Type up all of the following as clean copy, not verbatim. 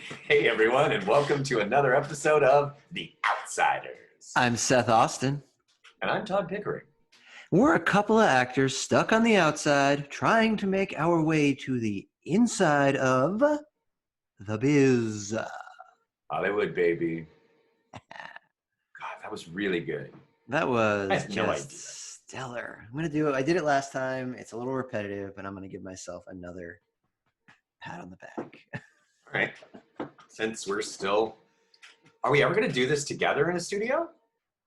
Hey everyone, and welcome to another episode of The Outsiders. I'm Seth Austin. And I'm Todd Pickering. We're a couple of actors stuck on the outside, trying to make our way to the inside of the biz. Hollywood, baby. God, that was really good. That was I have just no idea. stellar. I'm going to do it. I did it last time. It's a little repetitive, but I'm going to give myself another pat on the back. All right. Since we're still... Are we ever going to do this together in a studio?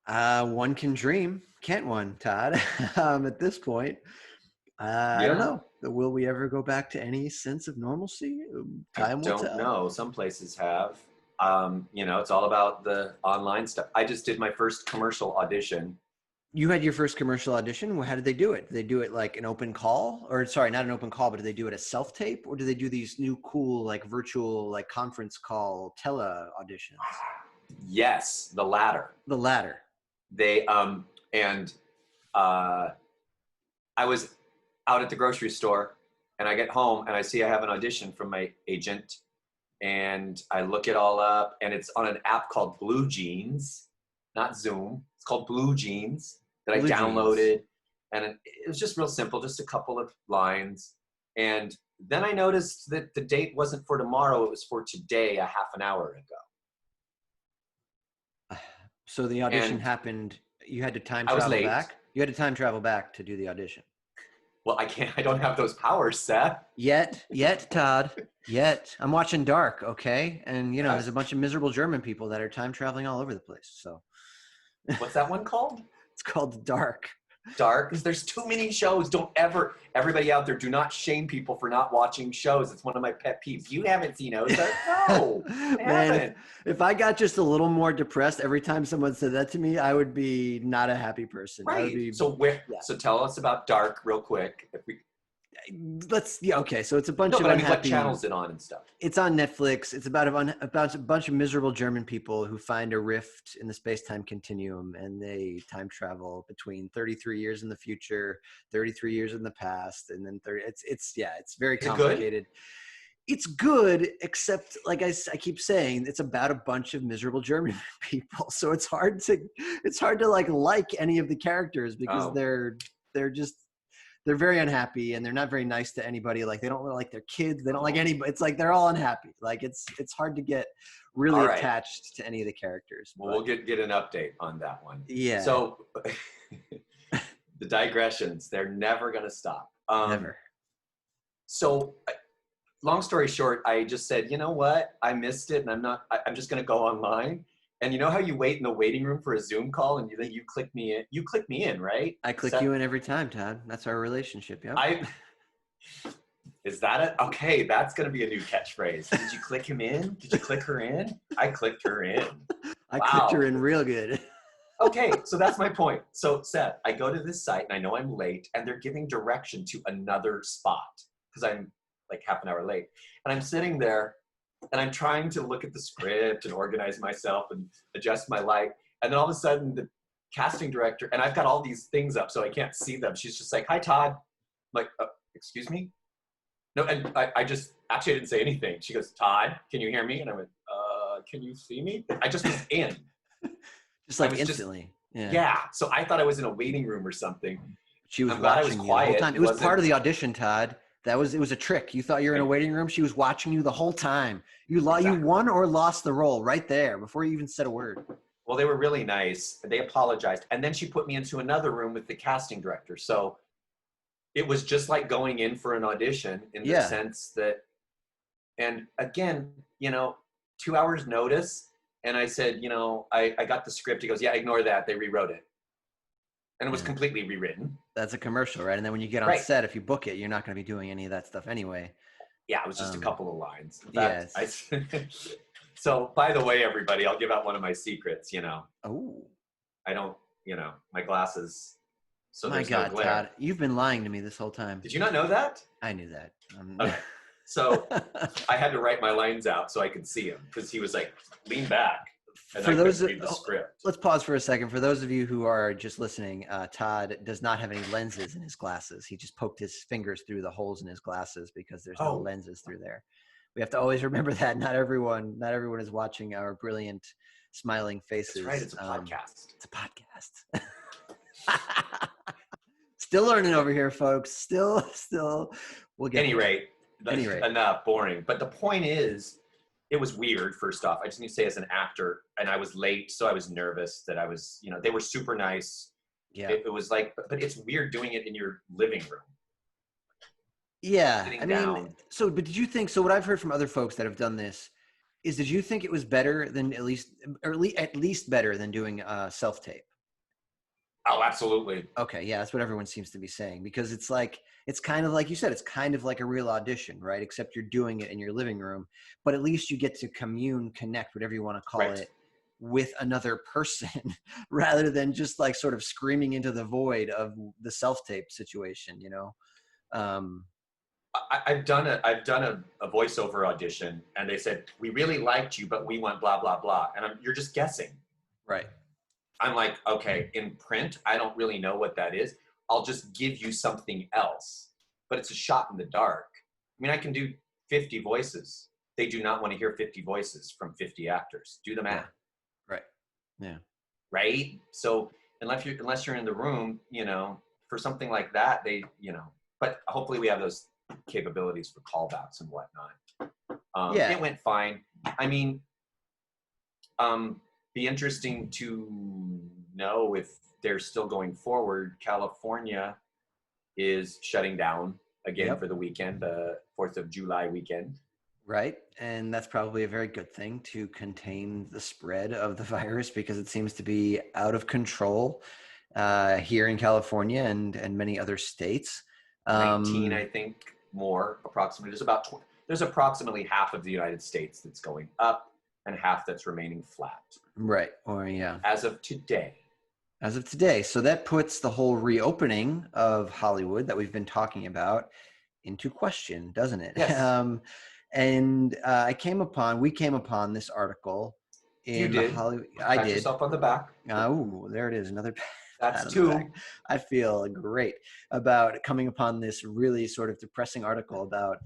One can dream. Can't one, Todd? At this point, I don't know. Will we ever go back to any sense of normalcy? Time will tell. I don't know. Some places have. It's all about the online stuff. I just did my first commercial audition. You had your first commercial audition. How did they do it? Did they do it like an open call? Or sorry, not an open call, but did they do it a self-tape? Or do they do these new cool like virtual like conference call tele auditions? Yes, the latter. The latter. They I was out at the grocery store and I get home and I see I have an audition from my agent and I look it all up and it's on an app called Blue Jeans, not Zoom. It's called Blue Jeans that I downloaded. And it was just real simple, just a couple of lines. And then I noticed that the date wasn't for tomorrow, it was for today, a half an hour ago. So the audition happened, you had to time travel back? You had to time travel back to do the audition. Well, I don't have those powers, Seth. Yet, Todd, yet. I'm watching Dark, okay? And, there's a bunch of miserable German people that are time traveling all over the place, so. What's that one called? It's called Dark. Dark, because there's too many shows. Everybody out there, do not shame people for not watching shows. It's one of my pet peeves. You haven't seen Ozark? No, I haven't. If I got just a little more depressed every time someone said that to me, I would be not a happy person. Right. So tell us about Dark real quick. Okay. So it's a bunch of unhappy. What channel is it on and stuff? It's on Netflix. It's about a bunch of miserable German people who find a rift in the space-time continuum, and they time travel between 33 years in the future, 33 years in the past, and then 30. It's very complicated. It's good, except like I keep saying, it's about a bunch of miserable German people. So it's hard to like any of the characters because they're very unhappy and they're not very nice to anybody. Like they don't really like their kids. They don't like anybody. It's like they're all unhappy. Like it's hard to get really attached to any of the characters. Well, we'll get an update on that one. Yeah. So the digressions, they're never going to stop. Never. So long story short, I just said, you know what? I missed it and I'm just going to go online. And you know how you wait in the waiting room for a Zoom call and you click me in? You click me in, right? I click you in every time, Todd. That's our relationship, yeah. Is that it? Okay, that's going to be a new catchphrase. Did you click him in? Did you click her in? I clicked her in. I clicked her in real good. Okay, so that's my point. So Seth, I go to this site and I know I'm late and they're giving direction to another spot because I'm like half an hour late. And I'm sitting there and I'm trying to look at the script and organize myself and adjust my light. And then all of a sudden the casting director, and I've got all these things up so I can't see them. She's just like, hi, Todd. I'm like, excuse me? No, and I didn't say anything. She goes, Todd, can you hear me? And I went, can you see me? I just was in. Just like instantly. Yeah. So I thought I was in a waiting room or something. She was watching you the whole time. It was part of the audition, Todd. It was a trick. You thought you were in a waiting room. She was watching you the whole time. You won or lost the role right there before you even said a word. Well, they were really nice. They apologized. And then she put me into another room with the casting director. So it was just like going in for an audition in the sense that, and again, 2 hours notice. And I said, I got the script. He goes, yeah, ignore that. They rewrote it. And it was completely rewritten. That's a commercial, right? And then when you get on set, if you book it, you're not going to be doing any of that stuff anyway. Yeah, it was just a couple of lines. So, by the way, everybody, I'll give out one of my secrets, Oh. I don't, my glasses, so my God, no Todd, you've been lying to me this whole time. Did you not know that? I knew that. Okay. So I had to write my lines out so I could see him because he was like, lean back. And I couldn't read the script. Let's pause for a second. For those of you who are just listening, Todd does not have any lenses in his glasses. He just poked his fingers through the holes in his glasses because there's no lenses through there. We have to always remember that not everyone is watching our brilliant smiling faces. That's right. It's a podcast. It's a podcast. Still learning over here, folks. Still, we'll get Any there. rate, Any rate. enough, boring. But the point is, it was weird, first off. I just need to say, as an actor, and I was late, so I was nervous that I was, they were super nice. Yeah. It was like, but it's weird doing it in your living room. Yeah. Sitting I mean, down. but did you think, so what I've heard from other folks that have done this is, did you think it was better than at least better than doing self-tape? Oh, absolutely. Okay. Yeah. That's what everyone seems to be saying, because it's like, it's kind of like you said, it's kind of like a real audition, right? Except you're doing it in your living room, but at least you get to connect, whatever you want to call it, with another person rather than just like sort of screaming into the void of the self-tape situation, I've done a voiceover audition, and they said, we really liked you, but we want blah, blah, blah. And you're just guessing. Right. I'm like, okay, in print, I don't really know what that is. I'll just give you something else. But it's a shot in the dark. I mean, I can do 50 voices. They do not want to hear 50 voices from 50 actors. Do the math. Yeah. Right. Yeah. Right? So unless you're in the room, for something like that, but hopefully we have those capabilities for callbacks and whatnot. It went fine. I mean, be interesting to know if they're still going forward. California is shutting down again for the weekend, the 4th of July weekend. Right. And that's probably a very good thing to contain the spread of the virus, because it seems to be out of control here in California and many other states. 19, I think, more approximately. There's approximately half of the United States that's going up and half that's remaining flat. Right. Or yeah. As of today. So that puts the whole reopening of Hollywood that we've been talking about into question, doesn't it? Yes. And we came upon this article in the Hollywood. I did. Yourself on the back. Oh, there it is. Another. That's 2. I feel great about coming upon this really sort of depressing article about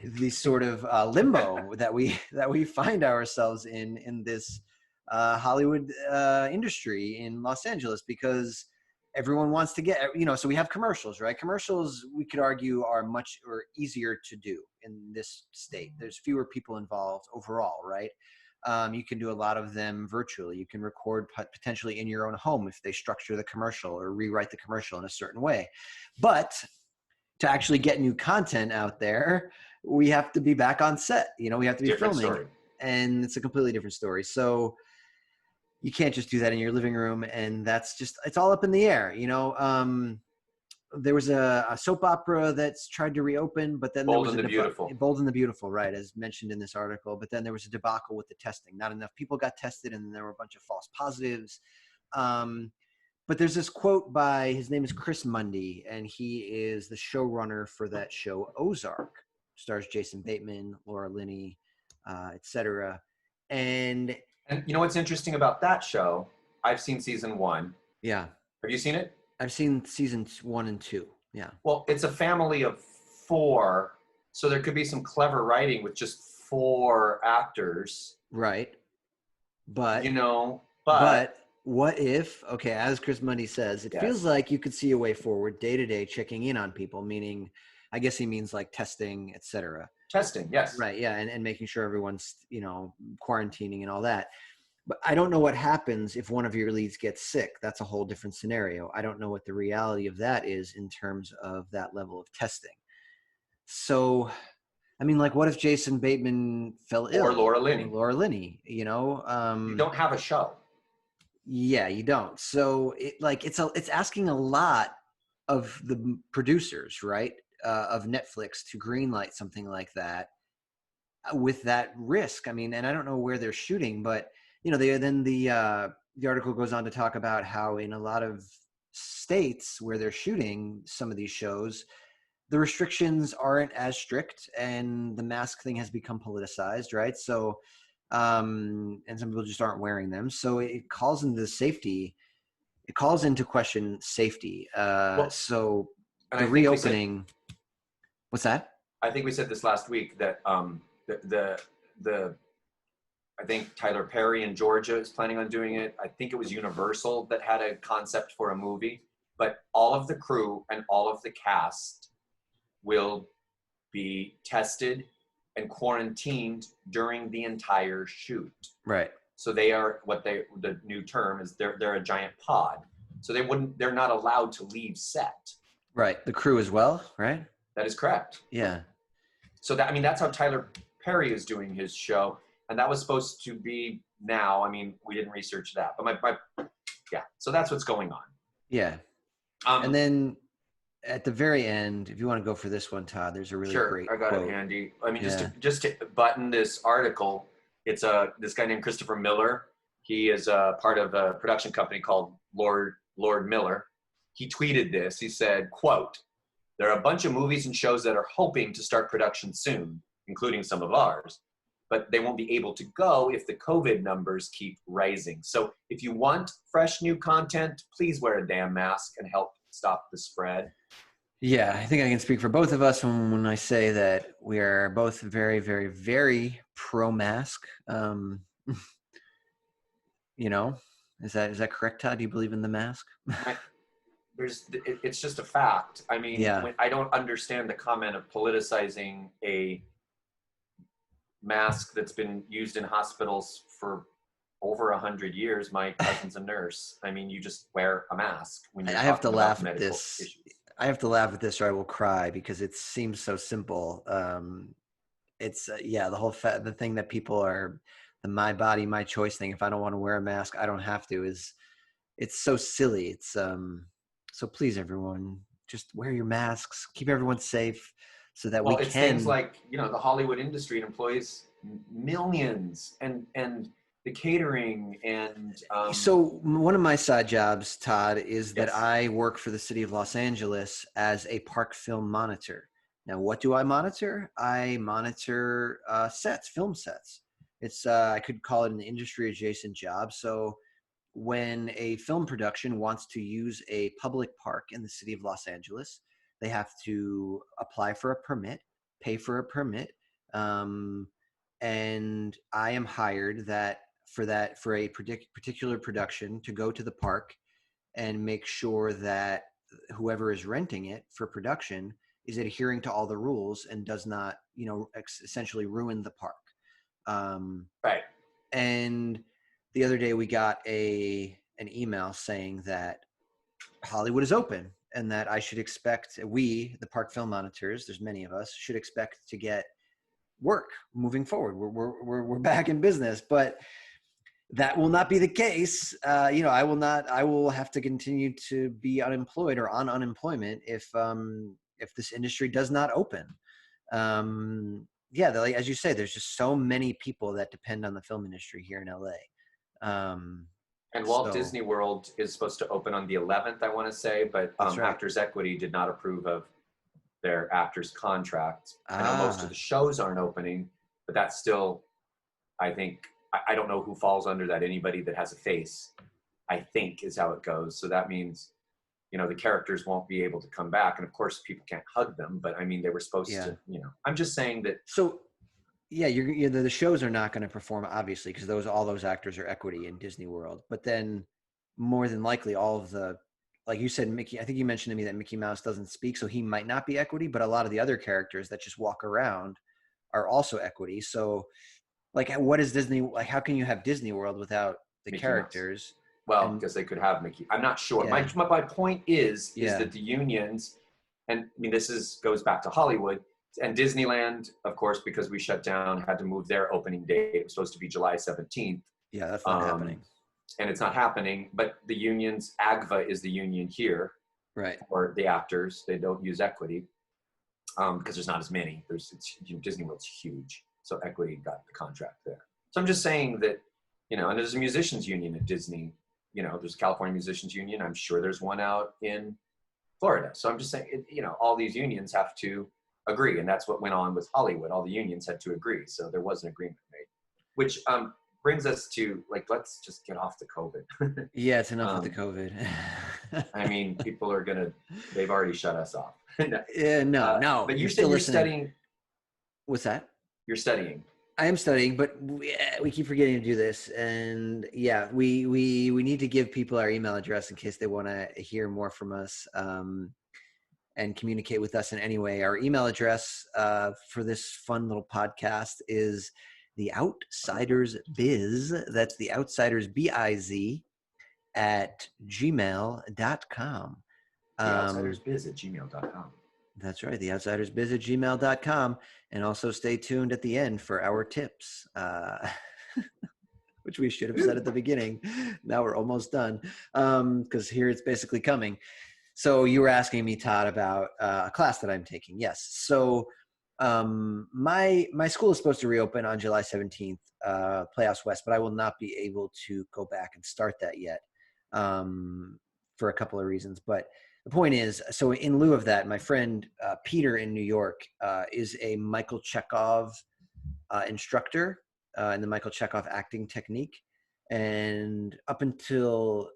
the sort of limbo that we find ourselves in this Hollywood industry in Los Angeles, because everyone wants to get, so we have commercials, right? Commercials, we could argue, are much easier to do in this state. There's fewer people involved overall, right? You can do a lot of them virtually. You can record potentially in your own home if they structure the commercial or rewrite the commercial in a certain way. But to actually get new content out there, we have to be back on set. We have to be different filming. Story. And it's a completely different story. So you can't just do that in your living room, and it's all up in the air. There was a soap opera that's tried to reopen, but then Bold and the Beautiful, right, as mentioned in this article. But then there was a debacle with the testing. Not enough people got tested, and then there were a bunch of false positives. But there's this quote by, his name is Chris Mundy, and he is the showrunner for that show Ozark. Stars Jason Bateman, Laura Linney, etc. And you know what's interesting about that show? I've seen season 1. Yeah. Have you seen it? I've seen seasons 1 and 2. Yeah. Well, it's a family of 4, so there could be some clever writing with just 4 actors. Right. But but what if, okay, as Chris Mundy says, it feels like you could see a way forward day to day checking in on people, meaning, I guess he means like testing, etc. Testing, yes. Right, yeah, and making sure everyone's, quarantining and all that. But I don't know what happens if one of your leads gets sick. That's a whole different scenario. I don't know what the reality of that is in terms of that level of testing. So, I mean, like, what if Jason Bateman fell ill? Or Laura Linney. You don't have a show. Yeah, you don't. So it's asking a lot of the producers, right, of Netflix to greenlight something like that with that risk. I mean, and I don't know where they're shooting, but the article goes on to talk about how in a lot of states where they're shooting some of these shows, the restrictions aren't as strict and the mask thing has become politicized, right? So, and some people just aren't wearing them. So it calls into question safety. So the reopening, what's that? I think we said this last week that the I think Tyler Perry in Georgia is planning on doing it. I think it was Universal that had a concept for a movie, but all of the crew and all of the cast will be tested and quarantined during the entire shoot. Right. So they are the new term is they're a giant pod. So they're not allowed to leave set. Right. The crew as well, right? That is correct. Yeah. So that's how Tyler Perry is doing his show. And that was supposed to be now. I mean, we didn't research that, but yeah. So that's what's going on. Yeah. And then at the very end, if you want to go for this one, Todd, there's a really great I got quote. it handy. I mean, just to button this article, it's this guy named Christopher Miller. He is part of a production company called Lord Miller. He tweeted this. He said, quote, "There are a bunch of movies and shows that are hoping to start production soon, including some of ours, but they won't be able to go if the COVID numbers keep rising. So if you want fresh new content, please wear a damn mask and help stop the spread." Yeah, I think I can speak for both of us when I say that we are both very, very, very pro-mask. You know, is that correct, Todd? Do you believe in the mask? It's just a fact. I mean, yeah. I don't understand the comment of politicizing a mask that's been used in hospitals for over 100 years. My cousin's a nurse. I mean, you just wear a mask when you're I have to talking laugh about at medical this. issues. I have to laugh at this or I will cry because it seems so simple. It's the whole the thing that people are the my body, my choice thing. If I don't want to wear a mask, I don't have to it's so silly. It's so please everyone, just wear your masks, keep everyone safe so that we can. It's things like, the Hollywood industry employs millions and the catering and so one of my side jobs, Todd, is that I work for the city of Los Angeles as a park film monitor. Now, what do I monitor? I monitor sets, film sets. It's I could call it an industry adjacent job. So when a film production wants to use a public park in the city of Los Angeles, they have to apply for a permit, pay for a permit, and I am hired for a particular production to go to the park and make sure that whoever is renting it for production is adhering to all the rules and does not, essentially ruin the park. Right. And the other day we got an email saying that Hollywood is open and that I should expect, we, the park film monitors, there's many of us, should expect to get work moving forward. We're back in business, but that will not be the case. I will have to continue to be unemployed or on unemployment if this industry does not open. As you say, there's just so many people that depend on the film industry here in LA. And Walt Disney World is supposed to open on the 11th, I want to say, but Actors Equity did not approve of their actors' contracts. I know most of the shows aren't opening, but that's still, I think, I don't know who falls under that. Anybody that has a face, I think, is how it goes. So that means, the characters won't be able to come back. And of course, people can't hug them, but I mean, they were supposed to, I'm just saying that. So, the shows are not going to perform, obviously, because all those actors are equity in Disney World. But then more than likely, all of the, like you said, Mickey, I think you mentioned to me that Mickey Mouse doesn't speak, so he might not be equity, but a lot of the other characters that just walk around are also equity. So, like, what is Disney, like, how can you have Disney World without the Mickey characters? Mouse. Well, because they could have Mickey. I'm not sure. Yeah. My point is that the unions, and I mean, goes back to Hollywood, and Disneyland, of course, because we shut down, had to move their opening date. It was supposed to be July 17th. Yeah, that's not happening. And it's not happening, but the unions, AGVA is the union here. Right. For the actors. They don't use equity because there's not as many. Disney World's huge. So equity got the contract there. So I'm just saying that, and there's a musicians union at Disney. There's a California Musicians Union. I'm sure there's one out in Florida. So I'm just saying, all these unions have to agree. And that's what went on with Hollywood. All the unions had to agree. So there was an agreement made, which brings us to, let's just get off the COVID. Yeah, it's enough with the COVID. I mean, people are they've already shut us off. No. But you said you're studying. What's that? You're studying. I am studying, but we keep forgetting to do this. And yeah, we need to give people our email address in case they want to hear more from us and communicate with us in any way. Our email address for this fun little podcast is the Outsiders Biz. That's the Outsiders Biz at gmail.com. The outsidersbiz at gmail.com. That's right. The outsidersbiz at gmail.com. And also stay tuned at the end for our tips, which we should have said at the beginning. Now we're almost done because here it's basically coming. So you were asking me, Todd, about a class that I'm taking. Yes. So my school is supposed to reopen on July 17th, Playhouse West, but I will not be able to go back and start that yet for a couple of reasons. But the point is, so in lieu of that, my friend Peter in New York is a Michael Chekhov instructor in the Michael Chekhov acting technique. And up until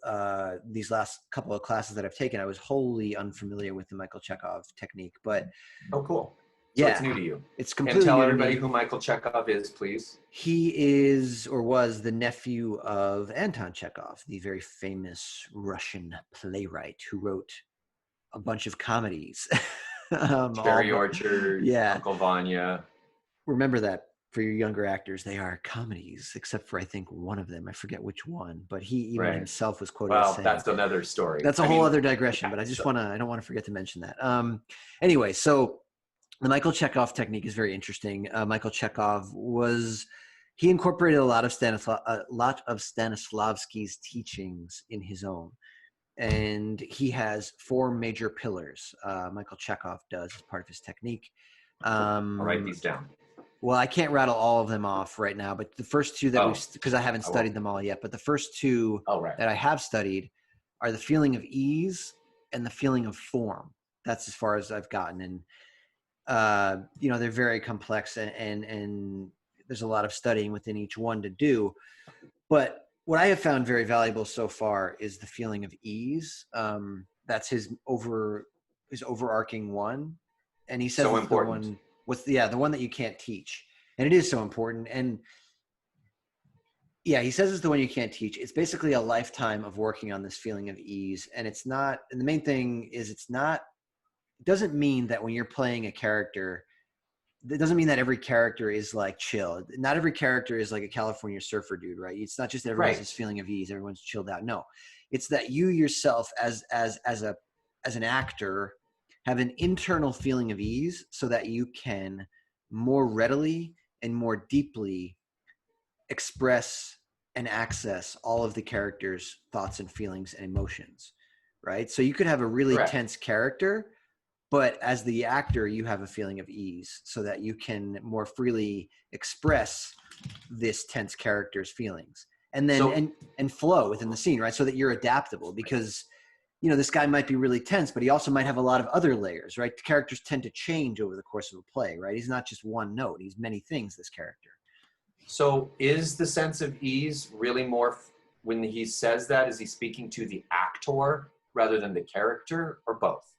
these last couple of classes that I've taken, I was wholly unfamiliar with the Michael Chekhov technique. But oh, cool. So yeah, it's new to you. It's completely new. And tell new everybody to me. who Michael Chekhov is, please. He is or was the nephew of Anton Chekhov, the very famous Russian playwright who wrote a bunch of comedies. Cherry Orchard, yeah. Uncle Vanya. Remember that for your younger actors, they are comedies, except for I think one of them. I forget which one, but he even himself was quoted as saying, that's another story. That's a whole other digression, but I don't want to forget to mention that. Anyway, so the Michael Chekhov technique is very interesting. Michael Chekhov he incorporated a lot of Stanislavski's teachings in his own. And he has 4 major pillars. Michael Chekhov does as part of his technique. I'll write these down. Well, I can't rattle all of them off right now, but the first 2 that because I haven't studied them all yet, but the first 2 that I have studied are the feeling of ease and the feeling of form. That's as far as I've gotten. And, they're very complex and there's a lot of studying within each one to do. But what I have found very valuable so far is the feeling of ease. That's his overarching one. And he says so it's important. the one that you can't teach. And it is so important. And yeah, he says it's the one you can't teach. It's basically a lifetime of working on this feeling of ease. And the main thing is it doesn't mean that when you're playing a character, it doesn't mean that every character is like chill. Not every character is like a California surfer dude, right? It's not just everyone has this feeling of ease. Everyone's chilled out. No, it's that you yourself as an actor have an internal feeling of ease so that you can more readily and more deeply express and access all of the character's thoughts and feelings and emotions, right? So you could have a really tense character, but as the actor, you have a feeling of ease so that you can more freely express this tense character's feelings and then and flow within the scene, right? So that you're adaptable because, this guy might be really tense, but he also might have a lot of other layers, right? The characters tend to change over the course of a play, right? He's not just one note. He's many things, this character. So is the sense of ease really more, when he says that, is he speaking to the actor rather than the character or both?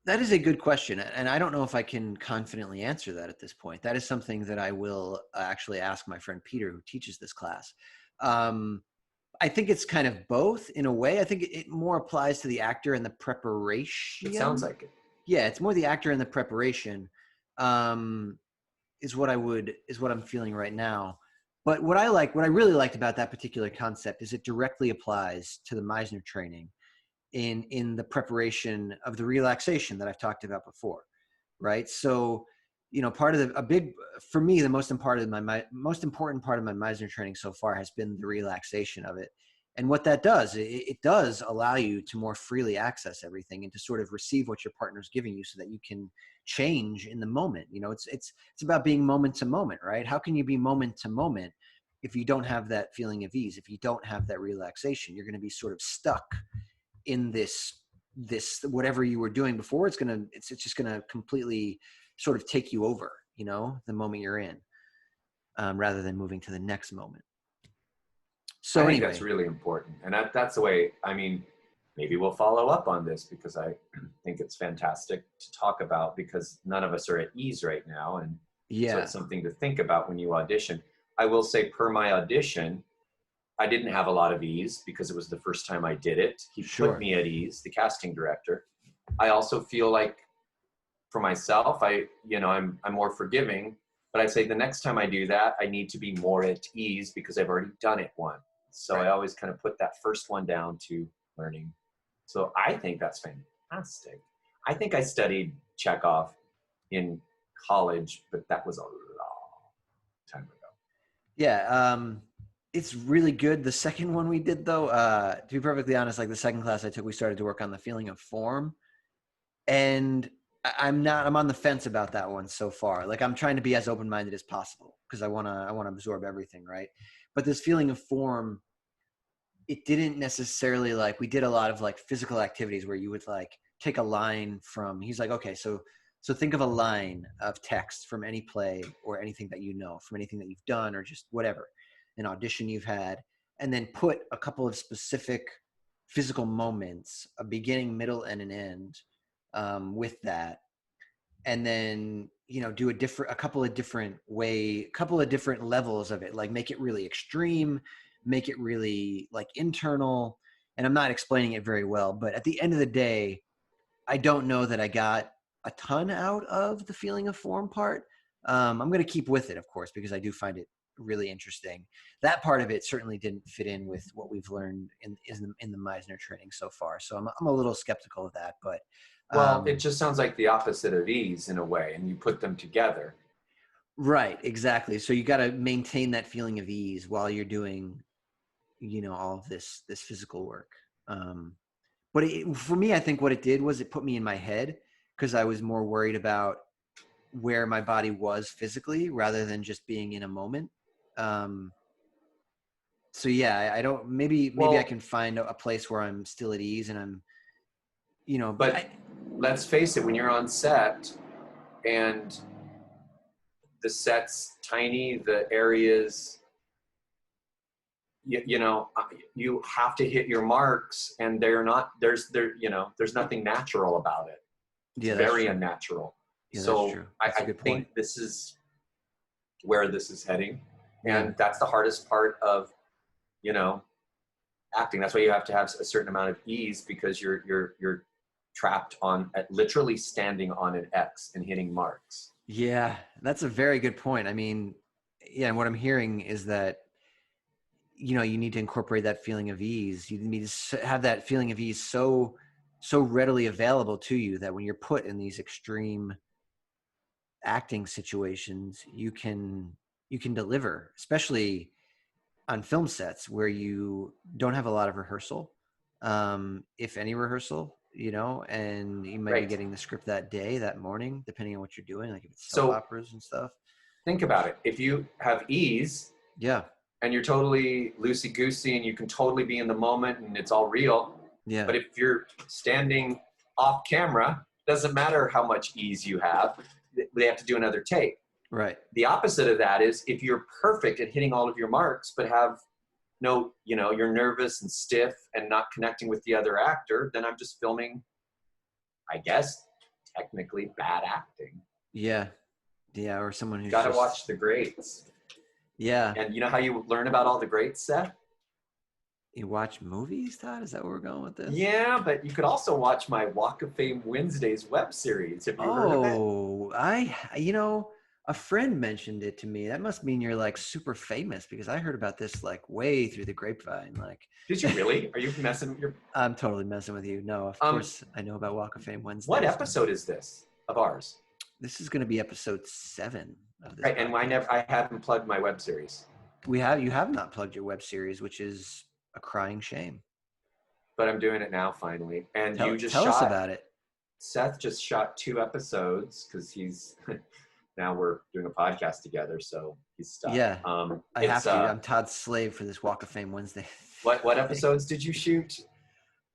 That is a good question, and I don't know if I can confidently answer that at this point. That is something that I will actually ask my friend Peter, who teaches this class. I think it's kind of both in a way. I think it more applies to the actor and the preparation. It sounds like it. Yeah, it's more the actor and the preparation is what I'm feeling right now. But what I really liked about that particular concept is it directly applies to the Meisner training in the preparation of the relaxation that I've talked about before, right? So, part of for me, the most important part of my Meisner training so far has been the relaxation of it. And what that does, it does allow you to more freely access everything and to sort of receive what your partner's giving you so that you can change in the moment. It's about being moment to moment, right? How can you be moment to moment if you don't have that feeling of ease, if you don't have that relaxation? You're going to be sort of stuck in this whatever you were doing before. It's just going to completely sort of take you over, the moment you're in, rather than moving to the next moment. So I think that's really important. And that's the way, maybe we'll follow up on this because I think it's fantastic to talk about because none of us are at ease right now. And So Yeah. it's something to think about when you audition. I will say, per my audition, I didn't have a lot of ease because it was the first time I did it. He put Sure. me at ease, the casting director. I also feel like for myself, I'm more forgiving, but I say the next time I do that, I need to be more at ease because I've already done it once. So I Right. always kind of put that first one down to learning. So I think that's fantastic. I think I studied Chekhov in college, but that was a long time ago. Yeah. It's really good. The second one we did, though, to be perfectly honest, like the second class I took, we started to work on the feeling of form. And I'm on the fence about that one so far. Like I'm trying to be as open-minded as possible because I want to absorb everything, right? But this feeling of form, it didn't necessarily, like, we did a lot of like physical activities where you would like take a line from, he's like, okay, so think of a line of text from any play or anything that you know, from anything that you've done or just whatever, an audition you've had, and then put a couple of specific physical moments, a beginning, middle, and an end, with that, and then do a couple of different levels of it, like make it really extreme, make it really like internal. And I'm not explaining it very well, but at the end of the day, I don't know that I got a ton out of the feeling of form part. I'm going to keep with it, of course, because I do find it really interesting. That part of it certainly didn't fit in with what we've learned in the Meisner training so far, so I'm a little skeptical of that. But Well, it um, just sounds like the opposite of ease in a way, and you put them together. right, exactly. So you got to maintain that feeling of ease while you're doing, all of this physical work. But for me, I think what it did was it put me in my head because I was more worried about where my body was physically rather than just being in a moment. Um, so yeah, I don't. Maybe I Well, can find a place where I'm still at ease and I'm, but but let's face it, when you're on set and the set's tiny, the areas, you have to hit your marks, and there's nothing natural about it. It's yeah, that's very true. unnatural. Yeah, that's So true. I, That's a I good point. think this is where this is heading, Yeah. and that's the hardest part of you know acting. That's why you have to have a certain amount of ease because you're trapped on at literally standing on an X and hitting marks. Yeah, that's a very good point. I mean, yeah, and what I'm hearing is that you need to incorporate that feeling of ease. You need to have that feeling of ease so readily available to you that when you're put in these extreme acting situations, you can deliver, especially on film sets where you don't have a lot of rehearsal, if any rehearsal, and you might be Right. getting the script that day, that morning, depending on what you're doing, like if it's soap So operas and stuff. think about it. If you have ease Yeah, and you're totally loosey goosey and you can totally be in the moment and it's all real, yeah, but if you're standing off camera, doesn't matter how much ease you have, they have to do another take. right. The opposite of that is if you're perfect at hitting all of your marks, but have no, you're nervous and stiff and not connecting with the other actor, then I'm just filming, I guess, technically bad acting. Yeah, yeah, or someone who's Got to just, watch the greats. yeah. And you know how you learn about all the greats, Seth? You watch movies, Todd? Is that where we're going with this? Yeah, but you could also watch my Walk of Fame Wednesdays web series. Have you heard of it? Oh, a friend mentioned it to me. That must mean you're like super famous because I heard about this like way through the grapevine. Like, Did you really? Are you messing with your I'm totally messing with you. No, of um course I know about Walk of Fame what Wednesdays. episode is this of ours? This is going to be episode 7 of this Right, and podcast. I haven't plugged my web series. You have not plugged your web series, which is a crying shame. But I'm doing it now finally. And you just Tell us shot about it. Seth just shot 2 episodes because he's now we're doing a podcast together, so he's stuck. Yeah, I It's have to. I'm Todd's slave for this Walk of Fame Wednesday. what episodes did you shoot?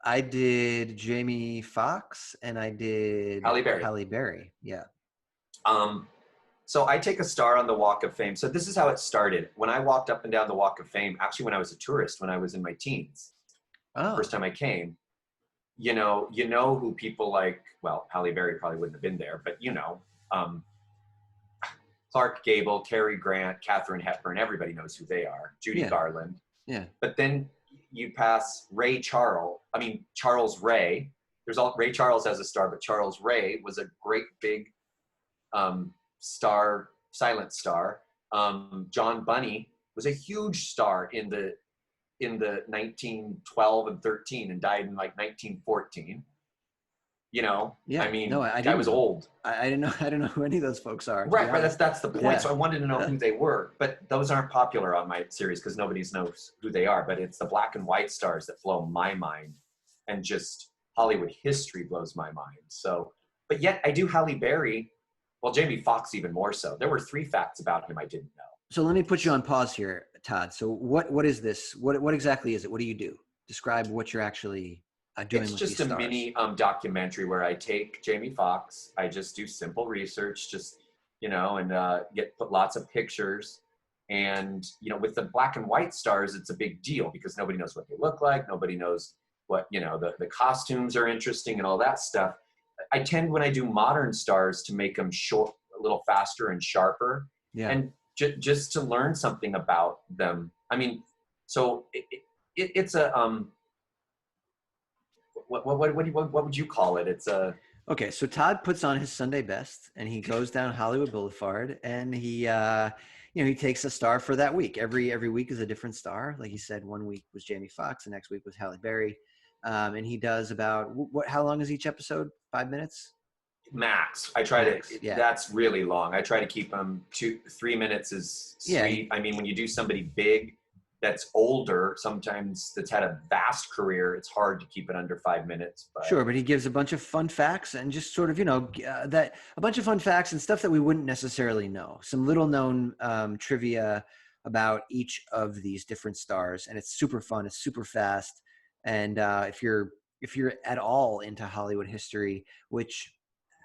I did Jamie Foxx and I did Halle Berry. Halle Berry. Yeah. Um, so I take a star on the Walk of Fame. So this is how it started. When I walked up and down the Walk of Fame, actually when I was a tourist, when I was in my teens, the Oh, first time I came, who people like, well, Halle Berry probably wouldn't have been there, but um, Clark Gable, Cary Grant, Katharine Hepburn, everybody knows who they are. Judy Yeah. Garland. Yeah. But then you pass Charles Ray. Ray Charles as a star, but Charles Ray was a great big star, silent star. John Bunny was a huge star in the 1912 and 13 and died in like 1914. You know, Yeah. I mean, No, I guy didn't was know. old. I didn't know. I didn't know who any of those folks are. To be Right. honest. That's the point. Yeah. So I wanted to know who they were, but those aren't popular on my series because nobody knows who they are. But it's the black and white stars that blow my mind, and just Hollywood history blows my mind. So, but yet I do Halle Berry. Well, Jamie Foxx even more so. There were 3 facts about him I didn't know. So let me put you on pause here, Todd. So what is this? What exactly is it? What do you do? Describe what you're actually doing It's with just these a stars. mini documentary where I take Jamie Foxx. I just do simple research, just and put lots of pictures. And with the black and white stars, it's a big deal because nobody knows what they look like. Nobody knows what the costumes are interesting and all that stuff. I tend, when I do modern stars, to make them short, a little faster and sharper, Yeah. and just to learn something about them. I mean, so it's a what would you call it? It's a Okay, so Todd puts on his Sunday best and he goes down Hollywood Boulevard and he he takes a star for that week. Every week is a different star. Like he said, one week was Jamie Foxx, the next week was Halle Berry. And he does about how long is each episode? 5 minutes? max. I try Max, to. yeah. That's really long. I try to keep them 3 minutes is sweet. I mean, when you do somebody big that's older, sometimes that's had a vast career, it's hard to keep it under 5 minutes. But Sure, but he gives a bunch of fun facts and just sort of, that a bunch of fun facts and stuff that we wouldn't necessarily know. Some little known trivia about each of these different stars, and it's super fun. It's super fast, and if you're at all into Hollywood history, which,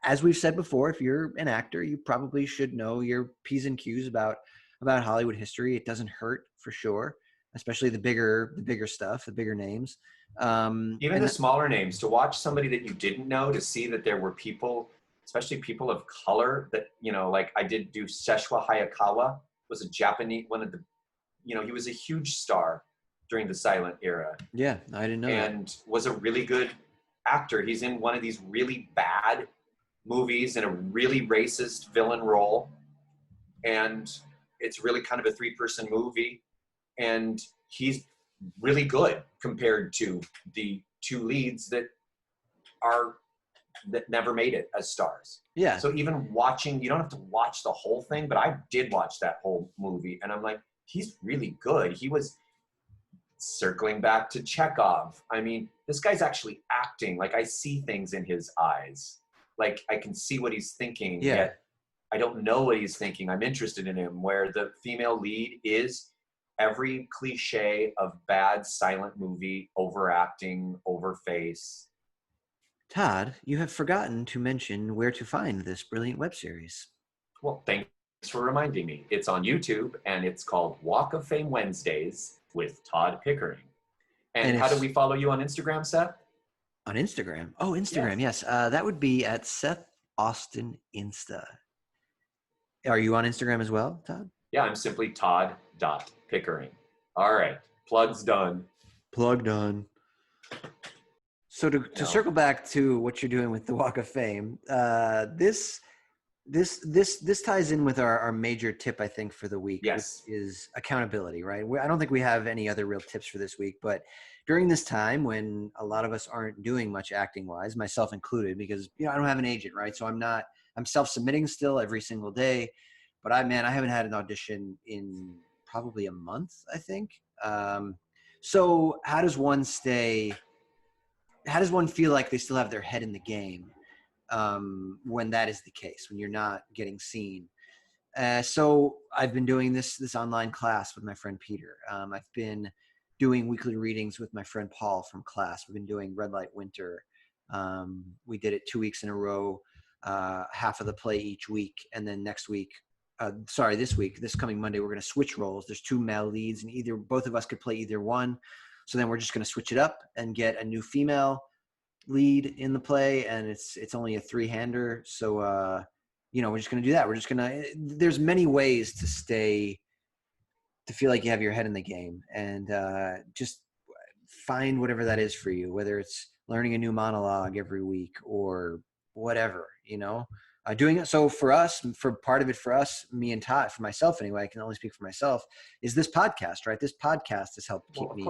as we've said before, if you're an actor, you probably should know your P's and Q's about Hollywood history. It doesn't hurt, for sure, especially the bigger stuff, the bigger names. even the smaller names, to watch somebody that you didn't know, to see that there were people, especially people of color, that like I did do Seshwa Hayakawa, was a Japanese, one of the, he was a huge star during the silent era. Yeah, I didn't know and that. was a really good actor. He's in one of these really bad movies in a really racist villain role, and it's really kind of a 3-person movie, and he's really good compared to the 2 leads that never made it as stars. Yeah. So even watching, you don't have to watch the whole thing, but I did watch that whole movie, and I'm like, he's really good. He was circling back to Chekhov. I mean, this guy's actually acting. Like, I see things in his eyes. Like, I can see what he's thinking, yet I don't know what he's thinking. I'm interested in him. Where the female lead is every cliche of bad silent movie, overacting, overface. Todd, you have forgotten to mention where to find this brilliant web series. Well, thanks for reminding me. It's on YouTube, and it's called Walk of Fame Wednesdays with Todd Pickering. And how do we follow you on Instagram, Seth? On Instagram? Oh, Instagram, yes. That would be at Seth Austin Insta. Are you on Instagram as well, Todd? Yeah, I'm simply Todd.Pickering. All right, plug's done. Plug done. So to circle back to what you're doing with the Walk of Fame, this ties in with our major tip, I think, for the week. Yes. Which is accountability, right? I don't think we have any other real tips for this week, but during this time when a lot of us aren't doing much acting wise, myself included, because I don't have an agent, right? So I'm self-submitting still every single day, but I haven't had an audition in probably a month, I think. So how does one feel like they still have their head in the game when that is the case, when you're not getting seen? So I've been doing this online class with my friend Peter. I've been doing weekly readings with my friend Paul from class. We've been doing Red Light Winter. We did it 2 weeks in a row, half of the play each week. And then this coming Monday, we're going to switch roles. There's 2 male leads, and both of us could play either one. So then we're just going to switch it up and get a new female lead in the play, and it's only a 3-hander. So we're just going to do that. We're just going to, there's many ways to feel like you have your head in the game, and just find whatever that is for you, whether it's learning a new monologue every week or whatever, doing it. So for us, for part of it, for us, me and Todd, for myself anyway, I can only speak for myself, is this podcast, right? This podcast has helped keep me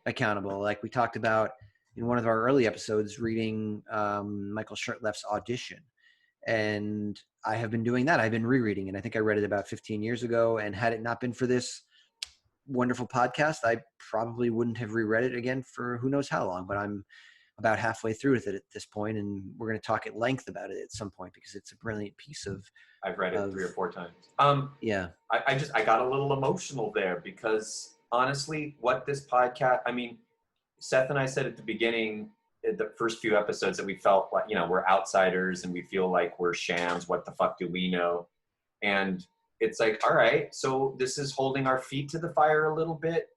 accountable. Like we talked about in one of our early episodes, reading Michael Shurtleff's Audition. And I have been doing that. I've been rereading it. I think I read it about 15 years ago. And had it not been for this wonderful podcast, I probably wouldn't have reread it again for who knows how long. But I'm about halfway through with it at this point, and we're going to talk at length about it at some point because it's a brilliant piece of. I've read it 3 or 4 times. Yeah. I got a little emotional there because honestly, what this podcast, I mean, Seth and I said at the beginning, the first few episodes, that we felt like, we're outsiders and we feel like we're shams. What the fuck do we know? And it's like, all right, so this is holding our feet to the fire a little bit.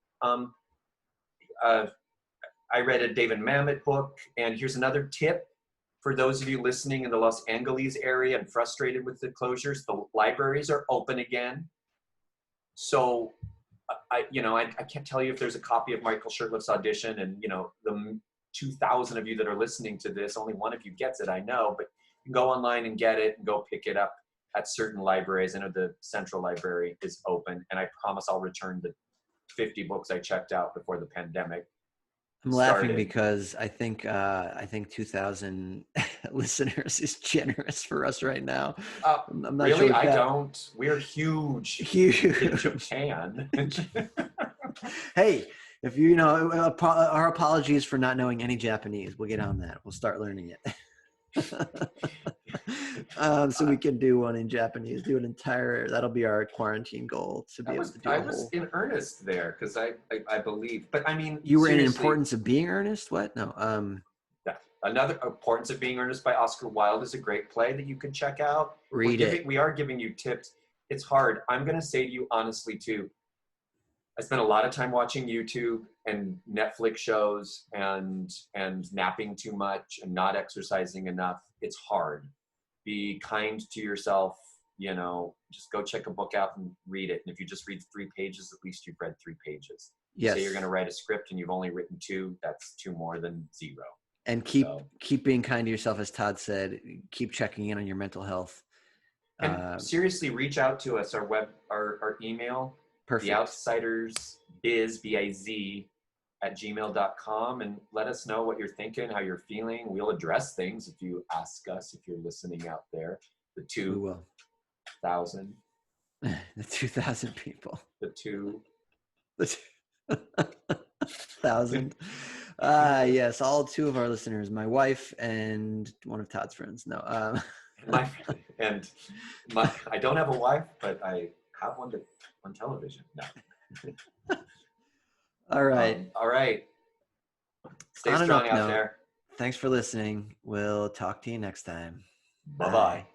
I read a David Mamet book, and here's another tip for those of you listening in the Los Angeles area and frustrated with the closures. The libraries are open again. So I can't tell you if there's a copy of Michael Shurtleff's Audition, and the 2,000 of you that are listening to this, only one of you gets it, I know, but you can go online and get it and go pick it up at certain libraries. I know the Central Library is open, and I promise I'll return the 50 books I checked out before the pandemic. I'm laughing because I think 2,000 listeners is generous for us right now. I'm not really? Sure I don't. We're huge in Japan. Hey, if our apologies for not knowing any Japanese. We'll get on that. We'll start learning it. So we can do one in Japanese. Do an entire. That'll be our quarantine goal to be able to do. I was in earnest there because I believe, but I mean, you were in Importance of Being Earnest. What? No. Yeah. Another Importance of Being Earnest by Oscar Wilde is a great play that you can check out. Read it. We are giving you tips. It's hard. I'm going to say to you honestly too. I spent a lot of time watching YouTube and Netflix shows and napping too much and not exercising enough. It's hard. Be kind to yourself, just go check a book out and read it. And if you just read 3 pages, at least you've read 3 pages. Yes. Say you're going to write a script and you've only written 2, that's 2 more than 0. And keep being kind to yourself, as Todd said. Keep checking in on your mental health. And seriously, reach out to us. Our email. Perfect. TheOutsidersBiz, B-I-Z, @gmail.com, and let us know what you're thinking, how you're feeling. We'll address things if you ask us, if you're listening out there. The 2,000. The 2,000 people. The 2,000. Yes, all 2 of our listeners, my wife and one of Todd's friends. No. I don't have a wife, but I have one on television. No. All right. All right. Stay strong out there. Thanks for listening. We'll talk to you next time. Bye-bye.